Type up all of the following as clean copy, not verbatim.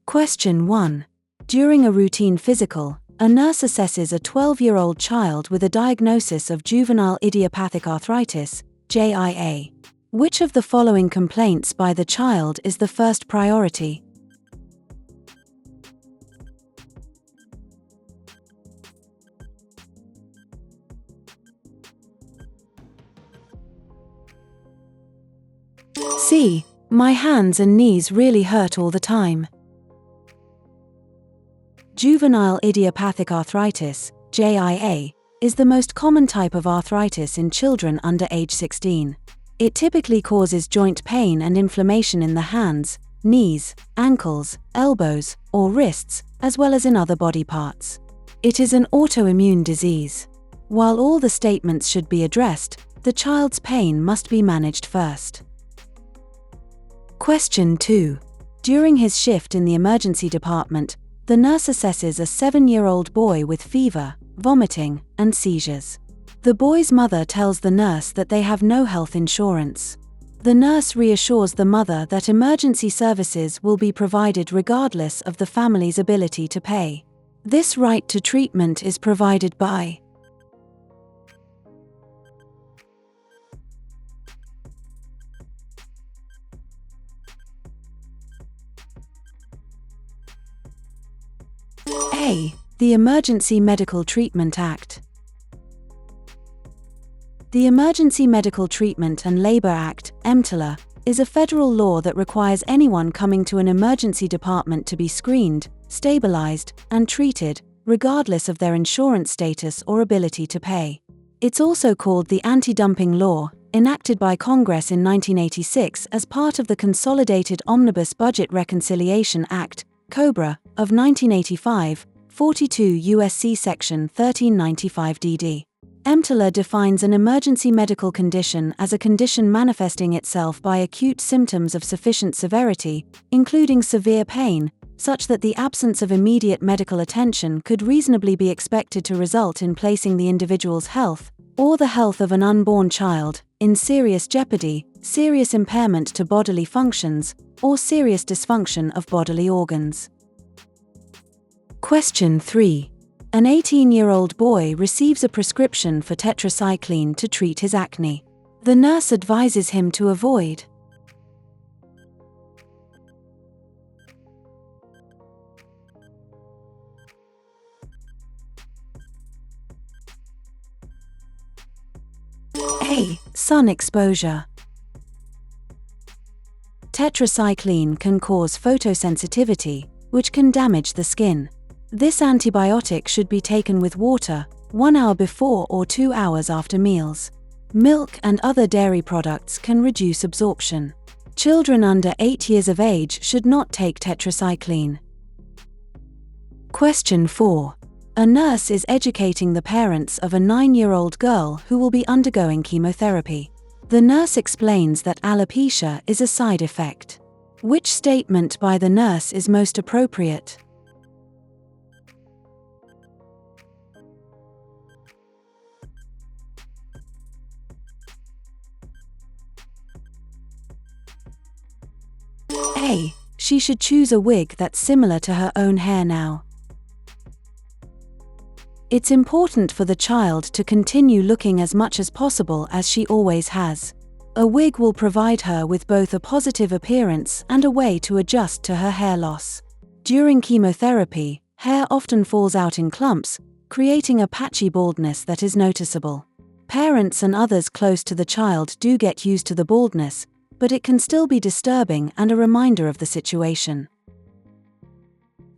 Question 1. During a routine physical, a nurse assesses a 12-year-old child with a diagnosis of juvenile idiopathic arthritis, JIA. Which of the following complaints by the child is the first priority? C. My hands and knees really hurt all the time. Juvenile idiopathic arthritis, JIA, is the most common type of arthritis in children under age 16. It typically causes joint pain and inflammation in the hands, knees, ankles, elbows, or wrists, as well as in other body parts. It is an autoimmune disease. While all the statements should be addressed, the child's pain must be managed first. Question 2. During his shift in the emergency department, the nurse assesses a 7-year-old boy with fever, vomiting, and seizures. The boy's mother tells the nurse that they have no health insurance. The nurse reassures the mother that emergency services will be provided regardless of the family's ability to pay. This right to treatment is provided by A. The Emergency Medical Treatment Act. The Emergency Medical Treatment and Labor Act, EMTLA, is a federal law that requires anyone coming to an emergency department to be screened, stabilized, and treated, regardless of their insurance status or ability to pay. It's also called the Anti-Dumping Law, enacted by Congress in 1986 as part of the Consolidated Omnibus Budget Reconciliation Act, COBRA, of 1985, 42 U.S.C. Section 1395 dd. EMTLA defines an emergency medical condition as a condition manifesting itself by acute symptoms of sufficient severity, including severe pain, such that the absence of immediate medical attention could reasonably be expected to result in placing the individual's health, or the health of an unborn child, in serious jeopardy, serious impairment to bodily functions, or serious dysfunction of bodily organs. Question 3. An 18-year-old boy receives a prescription for tetracycline to treat his acne. The nurse advises him to avoid A. Sun exposure. Tetracycline can cause photosensitivity, which can damage the skin. This antibiotic should be taken with water, 1 hour before or 2 hours after meals. Milk and other dairy products can reduce absorption. Children under 8 years of age should not take tetracycline. Question 4. A nurse is educating the parents of a 9-year-old girl who will be undergoing chemotherapy. The nurse explains that alopecia is a side effect. Which statement by the nurse is most appropriate? A. She should choose a wig that's similar to her own hair now. It's important for the child to continue looking as much as possible as she always has. A wig will provide her with both a positive appearance and a way to adjust to her hair loss. During chemotherapy, hair often falls out in clumps, creating a patchy baldness that is noticeable. Parents and others close to the child do get used to the baldness, but it can still be disturbing and a reminder of the situation.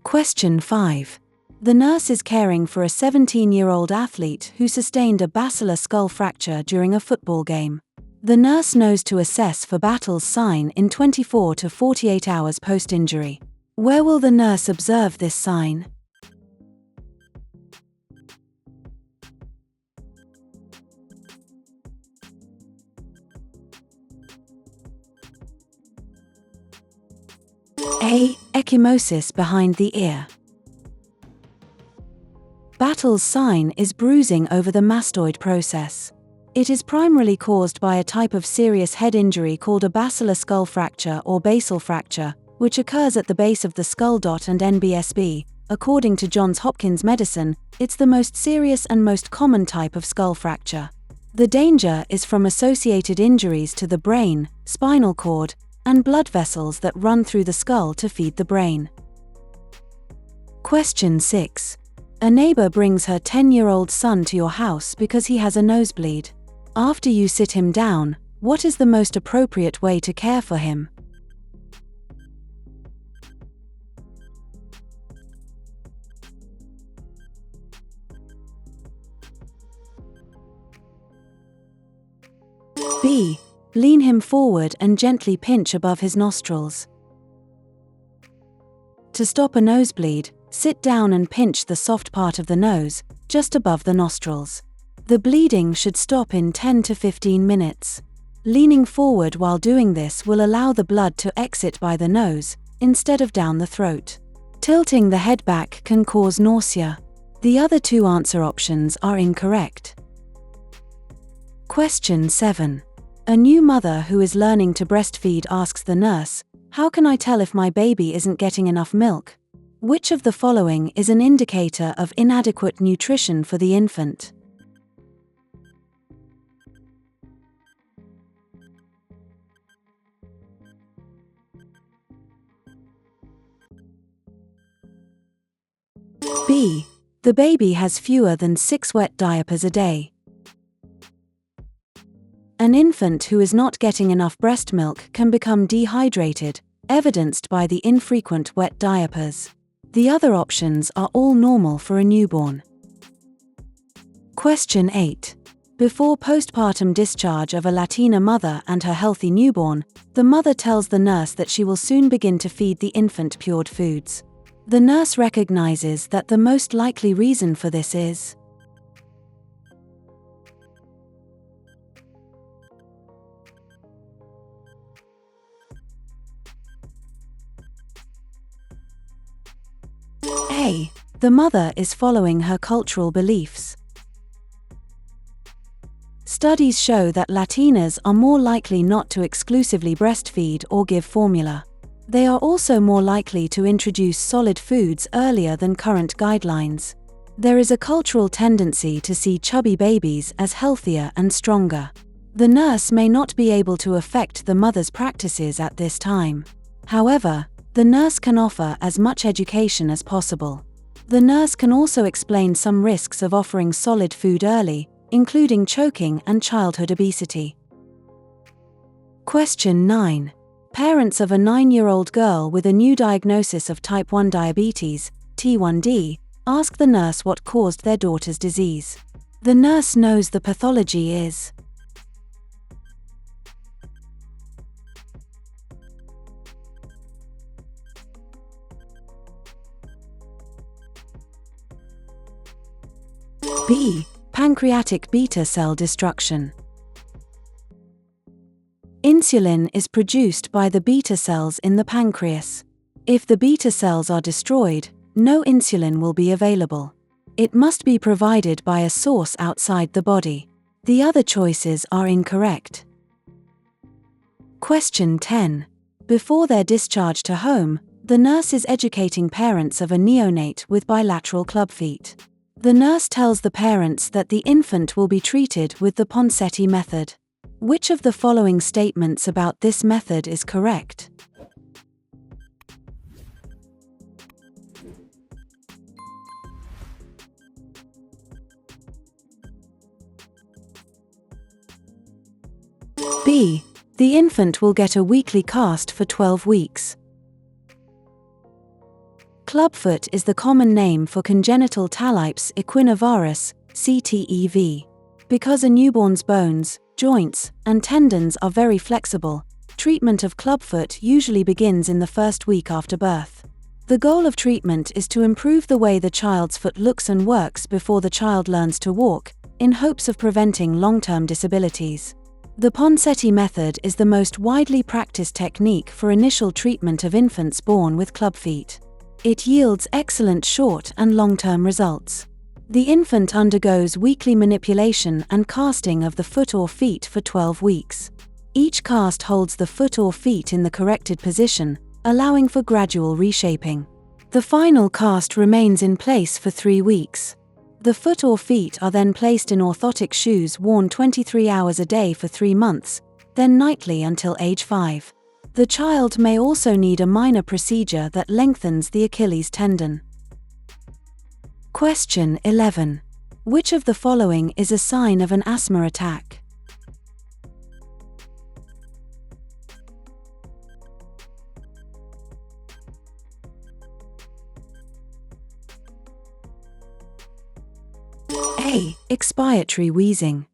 Question 5. The nurse is caring for a 17-year-old athlete who sustained a basilar skull fracture during a football game. The nurse knows to assess for Battle's sign in 24 to 48 hours post-injury. Where will the nurse observe this sign? A. Ecchymosis behind the ear. Battle's sign is bruising over the mastoid process. It is primarily caused by a type of serious head injury called a basilar skull fracture or basal fracture, which occurs at the base of the skull. And NBSB, according to Johns Hopkins Medicine, it's the most serious and most common type of skull fracture. The danger is from associated injuries to the brain, spinal cord, and blood vessels that run through the skull to feed the brain. Question 6. A neighbor brings her 10-year-old son to your house because he has a nosebleed. After you sit him down, what is the most appropriate way to care for him? B. Lean him forward and gently pinch above his nostrils. To stop a nosebleed, sit down and pinch the soft part of the nose, just above the nostrils. The bleeding should stop in 10 to 15 minutes. Leaning forward while doing this will allow the blood to exit by the nose, instead of down the throat. Tilting the head back can cause nausea. The other two answer options are incorrect. Question 7. A new mother who is learning to breastfeed asks the nurse, "How can I tell if my baby isn't getting enough milk?" Which of the following is an indicator of inadequate nutrition for the infant? B. The baby has fewer than 6 wet diapers a day. An infant who is not getting enough breast milk can become dehydrated, evidenced by the infrequent wet diapers. The other options are all normal for a newborn. Question 8. Before postpartum discharge of a Latina mother and her healthy newborn, the mother tells the nurse that she will soon begin to feed the infant cured foods. The nurse recognizes that the most likely reason for this is A. The mother is following her cultural beliefs. Studies show that Latinas are more likely not to exclusively breastfeed or give formula. They are also more likely to introduce solid foods earlier than current guidelines. There is a cultural tendency to see chubby babies as healthier and stronger. The nurse may not be able to affect the mother's practices at this time. However, the nurse can offer as much education as possible. The nurse can also explain some risks of offering solid food early, including choking and childhood obesity. Question 9. Parents of a 9-year-old girl with a new diagnosis of type 1 diabetes, T1D, ask the nurse what caused their daughter's disease. The nurse knows the pathology is B. Pancreatic beta cell destruction. Insulin is produced by the beta cells in the pancreas. If the beta cells are destroyed, no insulin will be available. It must be provided by a source outside the body. The other choices are incorrect. Question 10. Before their discharge to home, the nurse is educating parents of a neonate with bilateral clubfeet. The nurse tells the parents that the infant will be treated with the Ponseti method. Which of the following statements about this method is correct? B. The infant will get a weekly cast for 12 weeks. Clubfoot is the common name for congenital talipes equinovarus, CTEV. Because a newborn's bones, joints, and tendons are very flexible, treatment of clubfoot usually begins in the first week after birth. The goal of treatment is to improve the way the child's foot looks and works before the child learns to walk, in hopes of preventing long-term disabilities. The Ponseti method is the most widely practiced technique for initial treatment of infants born with clubfeet. It yields excellent short and long-term results. The infant undergoes weekly manipulation and casting of the foot or feet for 12 weeks. Each cast holds the foot or feet in the corrected position, allowing for gradual reshaping. The final cast remains in place for 3 weeks. The foot or feet are then placed in orthotic shoes worn 23 hours a day for 3 months, then nightly until age 5. The child may also need a minor procedure that lengthens the Achilles tendon. Question 11. Which of the following is a sign of an asthma attack? A. Expiratory wheezing.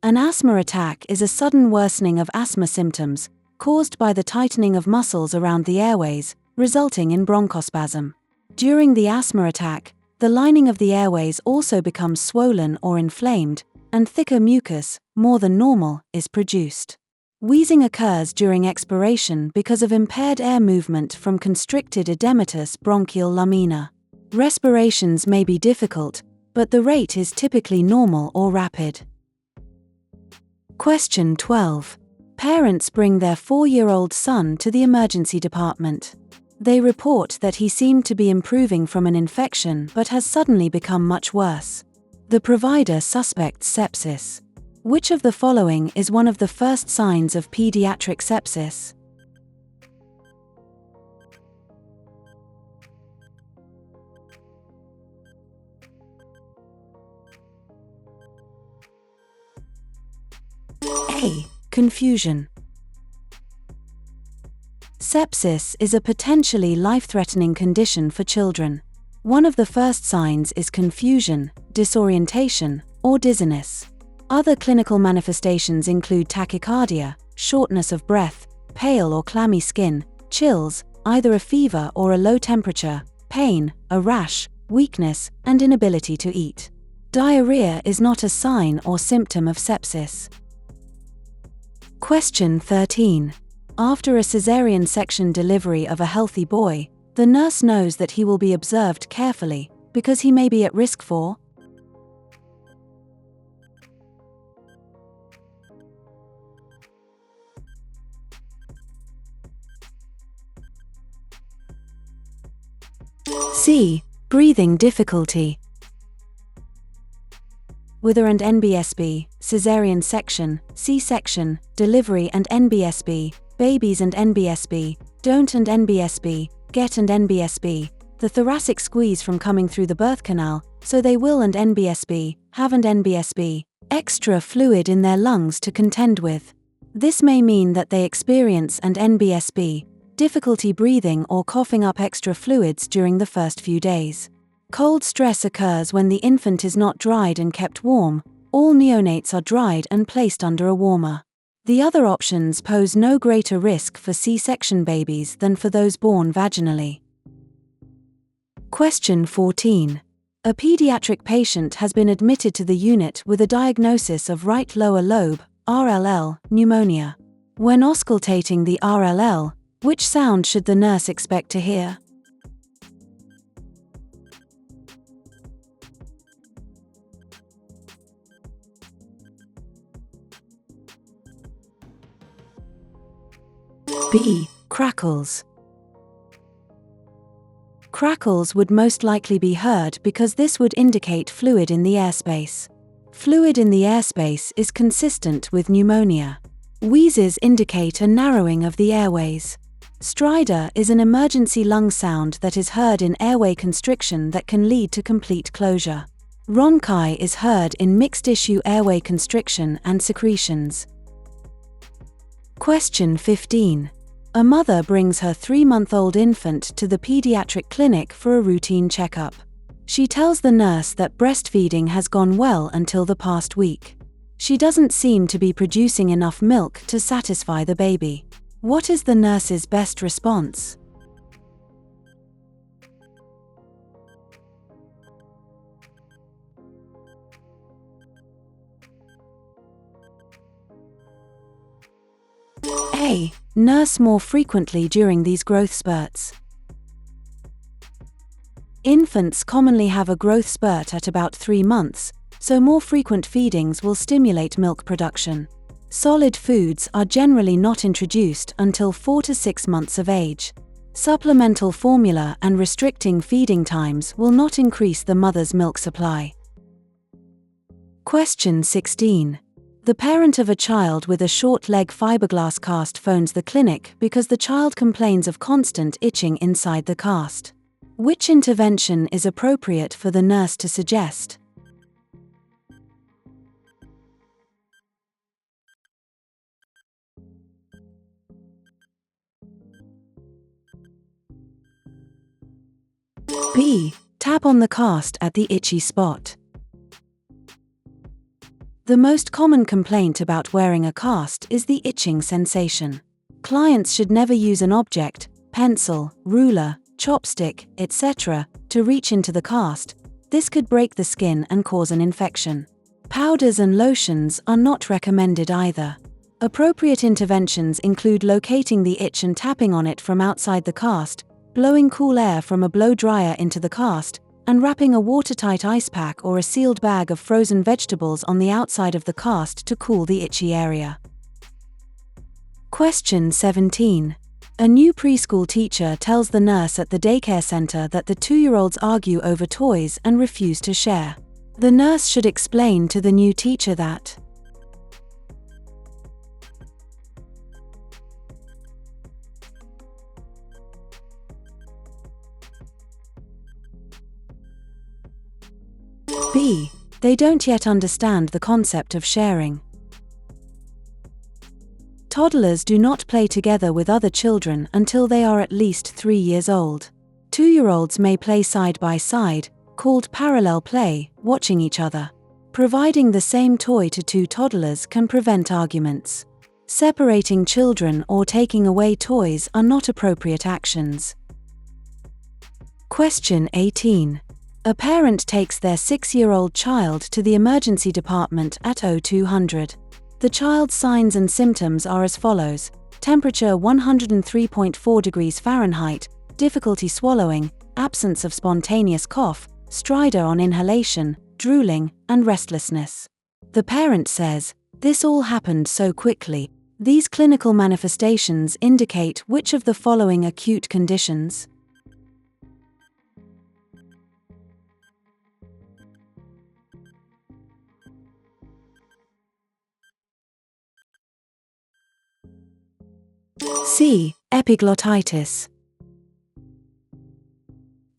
An asthma attack is a sudden worsening of asthma symptoms, caused by the tightening of muscles around the airways, resulting in bronchospasm. During the asthma attack, the lining of the airways also becomes swollen or inflamed, and thicker mucus, more than normal, is produced. Wheezing occurs during expiration because of impaired air movement from constricted edematous bronchial lamina. Respirations may be difficult, but the rate is typically normal or rapid. Question 12. Parents bring their 4-year-old son to the emergency department. They report that he seemed to be improving from an infection but has suddenly become much worse. The provider suspects sepsis. Which of the following is one of the first signs of pediatric sepsis? A. Confusion. Sepsis is a potentially life-threatening condition for children. One of the first signs is confusion, disorientation, or dizziness. Other clinical manifestations include tachycardia, shortness of breath, pale or clammy skin, chills, either a fever or a low temperature, pain, a rash, weakness, and inability to eat. Diarrhea is not a sign or symptom of sepsis. Question 13. After a cesarean section delivery of a healthy boy, the nurse knows that he will be observed carefully because he may be at risk for C. Breathing difficulty. Wither and NBSB, cesarean section, C-section, delivery and NBSB, babies and NBSB, don't and NBSB, get and NBSB, the thoracic squeeze from coming through the birth canal, so they will and NBSB, have and NBSB, extra fluid in their lungs to contend with. This may mean that they experience and NBSB, difficulty breathing or coughing up extra fluids during the first few days. Cold stress occurs when the infant is not dried and kept warm. All neonates are dried and placed under a warmer. The other options pose no greater risk for C-section babies than for those born vaginally. Question 14. A pediatric patient has been admitted to the unit with a diagnosis of right lower lobe, RLL, pneumonia. When auscultating the RLL, which sound should the nurse expect to hear? B. Crackles. Crackles would most likely be heard because this would indicate fluid in the airspace. Fluid in the airspace is consistent with pneumonia. Wheezes indicate a narrowing of the airways. Stridor is an emergency lung sound that is heard in airway constriction that can lead to complete closure. Rhonchi is heard in mixed-issue airway constriction and secretions. Question 15. A mother brings her 3-month-old infant to the pediatric clinic for a routine checkup. She tells the nurse that breastfeeding has gone well until the past week. She doesn't seem to be producing enough milk to satisfy the baby. What is the nurse's best response? A. Nurse more frequently during these growth spurts. Infants commonly have a growth spurt at about 3 months, so more frequent feedings will stimulate milk production. Solid foods are generally not introduced until 4 to 6 months of age. Supplemental formula and restricting feeding times will not increase the mother's milk supply. Question 16. The parent of a child with a short leg fiberglass cast phones the clinic because the child complains of constant itching inside the cast. Which intervention is appropriate for the nurse to suggest? B. Tap on the cast at the itchy spot. The most common complaint about wearing a cast is the itching sensation. Clients should never use an object, pencil, ruler, chopstick, etc., to reach into the cast. This could break the skin and cause an infection. Powders and lotions are not recommended either. Appropriate interventions include locating the itch and tapping on it from outside the cast, blowing cool air from a blow dryer into the cast, and wrapping a watertight ice pack or a sealed bag of frozen vegetables on the outside of the cast to cool the itchy area. Question 17. A new preschool teacher tells the nurse at the daycare center that the 2-year-olds argue over toys and refuse to share. The nurse should explain to the new teacher that B. They don't yet understand the concept of sharing. Toddlers do not play together with other children until they are at least 3 years old. 2-year-olds may play side by side, called parallel play, watching each other. Providing the same toy to 2 toddlers can prevent arguments. Separating children or taking away toys are not appropriate actions. Question 18. A parent takes their 6-year-old child to the emergency department at 0200. The child's signs and symptoms are as follows: temperature 103.4 degrees Fahrenheit, difficulty swallowing, absence of spontaneous cough, stridor on inhalation, drooling, and restlessness. The parent says, "This all happened so quickly." These clinical manifestations indicate which of the following acute conditions? C. Epiglottitis.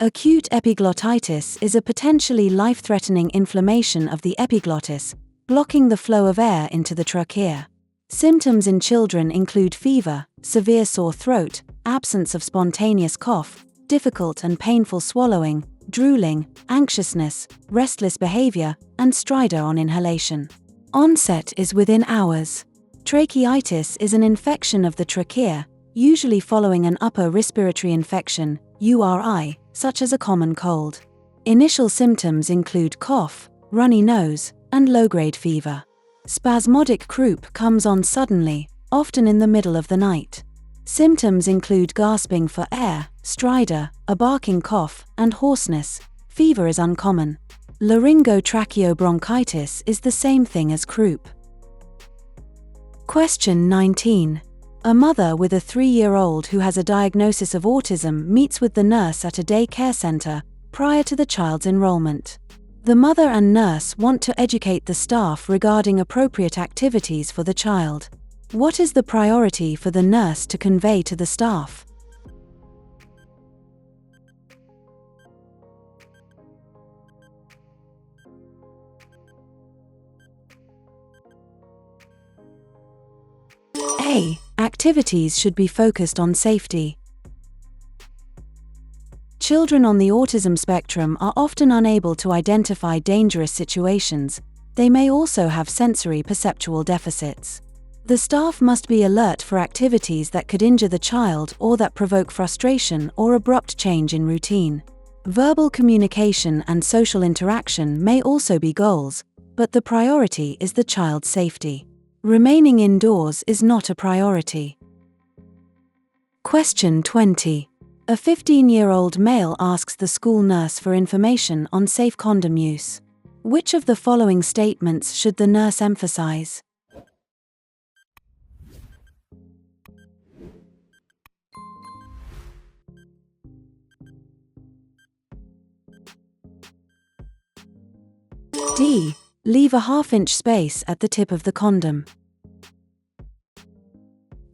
Acute epiglottitis is a potentially life-threatening inflammation of the epiglottis, blocking the flow of air into the trachea. Symptoms in children include fever, severe sore throat, absence of spontaneous cough, difficult and painful swallowing, drooling, anxiousness, restless behavior, and stridor on inhalation. Onset is within hours. Tracheitis is an infection of the trachea, usually following an upper respiratory infection, URI, such as a common cold. Initial symptoms include cough, runny nose, and low-grade fever. Spasmodic croup comes on suddenly, often in the middle of the night. Symptoms include gasping for air, stridor, a barking cough, and hoarseness. Fever is uncommon. Laryngotracheobronchitis is the same thing as croup. Question 19. A mother with a 3-year-old who has a diagnosis of autism meets with the nurse at a day care center prior to the child's enrollment. The mother and nurse want to educate the staff regarding appropriate activities for the child. What is the priority for the nurse to convey to the staff? A. Activities should be focused on safety. Children on the autism spectrum are often unable to identify dangerous situations. They may also have sensory perceptual deficits. The staff must be alert for activities that could injure the child or that provoke frustration or abrupt change in routine. Verbal communication and social interaction may also be goals, but the priority is the child's safety. Remaining indoors is not a priority. Question 20. A 15-year-old male asks the school nurse for information on safe condom use. Which of the following statements should the nurse emphasize? D. Leave a half-inch space at the tip of the condom.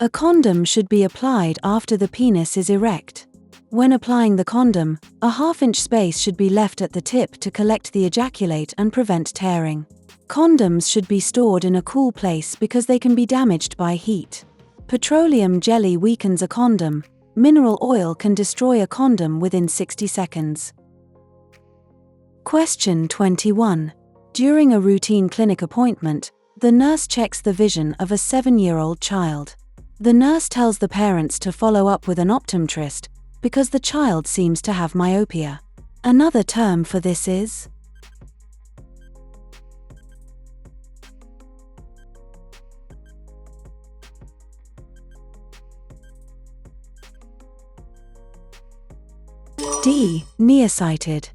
A condom should be applied after the penis is erect. When applying the condom, a half-inch space should be left at the tip to collect the ejaculate and prevent tearing. Condoms should be stored in a cool place because they can be damaged by heat. Petroleum jelly weakens a condom. Mineral oil can destroy a condom within 60 seconds. Question 21. During a routine clinic appointment, the nurse checks the vision of a 7-year-old child. The nurse tells the parents to follow up with an optometrist because the child seems to have myopia. Another term for this is D. Nearsighted.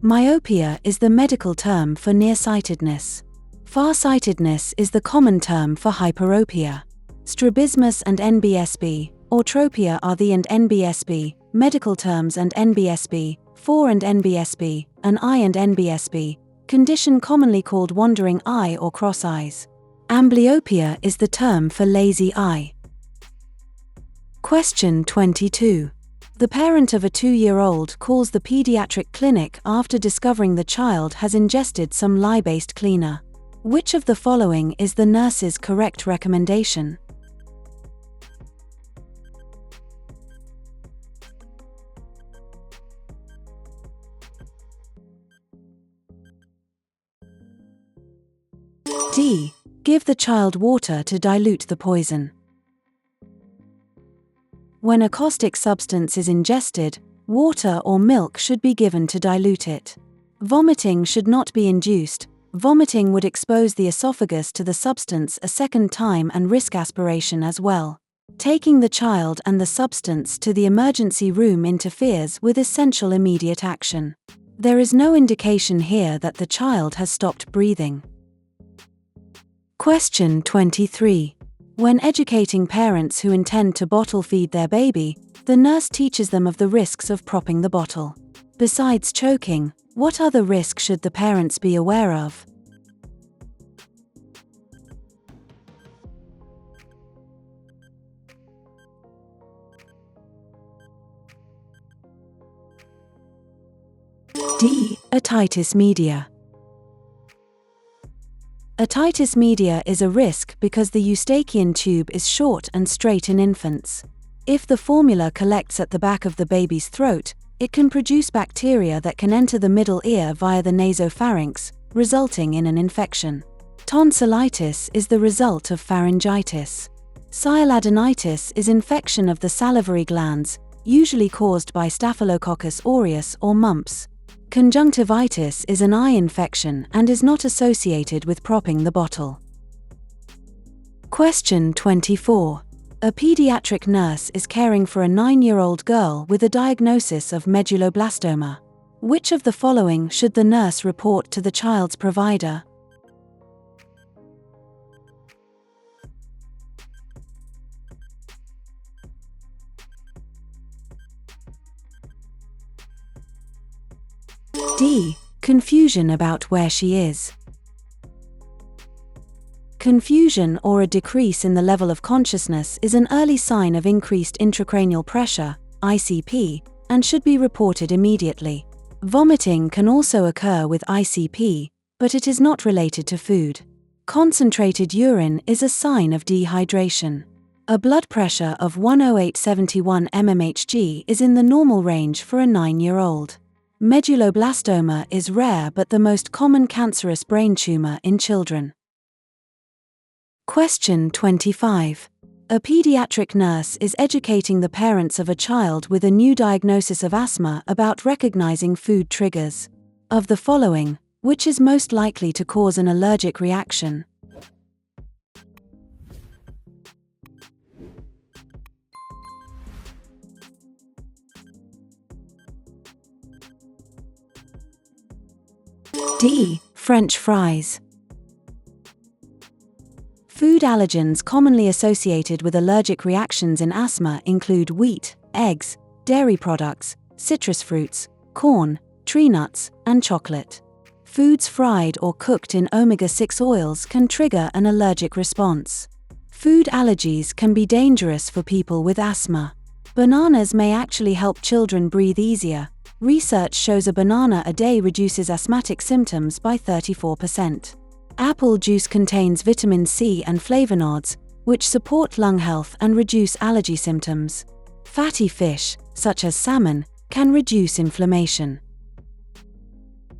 Myopia is the medical term for nearsightedness. Farsightedness is the common term for hyperopia. Strabismus and NBSB, ortropia are the and NBSB, medical terms and NBSB, for and NBSB, an eye and NBSB, condition commonly called wandering eye or cross eyes. Amblyopia is the term for lazy eye. Question 22. The parent of a 2-year-old calls the pediatric clinic after discovering the child has ingested some lye-based cleaner. Which of the following is the nurse's correct recommendation? D. Give the child water to dilute the poison. When a caustic substance is ingested, water or milk should be given to dilute it. Vomiting should not be induced. Vomiting would expose the esophagus to the substance a second time and risk aspiration as well. Taking the child and the substance to the emergency room interferes with essential immediate action. There is no indication here that the child has stopped breathing. Question 23. When educating parents who intend to bottle feed their baby, the nurse teaches them of the risks of propping the bottle. Besides choking, what other risk should the parents be aware of? D. Otitis media. Otitis media is a risk because the eustachian tube is short and straight in infants. If the formula collects at the back of the baby's throat, it can produce bacteria that can enter the middle ear via the nasopharynx, resulting in an infection. Tonsillitis is the result of pharyngitis. Sialadenitis is infection of the salivary glands, usually caused by Staphylococcus aureus or mumps. Conjunctivitis is an eye infection and is not associated with propping the bottle. Question 24. A pediatric nurse is caring for a 9-year-old girl with a diagnosis of medulloblastoma. Which of the following should the nurse report to the child's provider? D. Confusion about where she is. Confusion or a decrease in the level of consciousness is an early sign of increased intracranial pressure, ICP, and should be reported immediately. Vomiting can also occur with ICP, but it is not related to food. Concentrated urine is a sign of dehydration. A blood pressure of 108/71 mmHg is in the normal range for a 9-year-old. Medulloblastoma is rare but the most common cancerous brain tumor in children. Question 25. A pediatric nurse is educating the parents of a child with a new diagnosis of asthma about recognizing food triggers. Of the following, which is most likely to cause an allergic reaction? D. French fries. Food allergens commonly associated with allergic reactions in asthma include wheat, eggs, dairy products, citrus fruits, corn, tree nuts, and chocolate. Foods fried or cooked in omega-6 oils can trigger an allergic response. Food allergies can be dangerous for people with asthma. Bananas may actually help children breathe easier. Research shows a banana a day reduces asthmatic symptoms by 34%. Apple juice contains vitamin C and flavonoids, which support lung health and reduce allergy symptoms. Fatty fish, such as salmon, can reduce inflammation.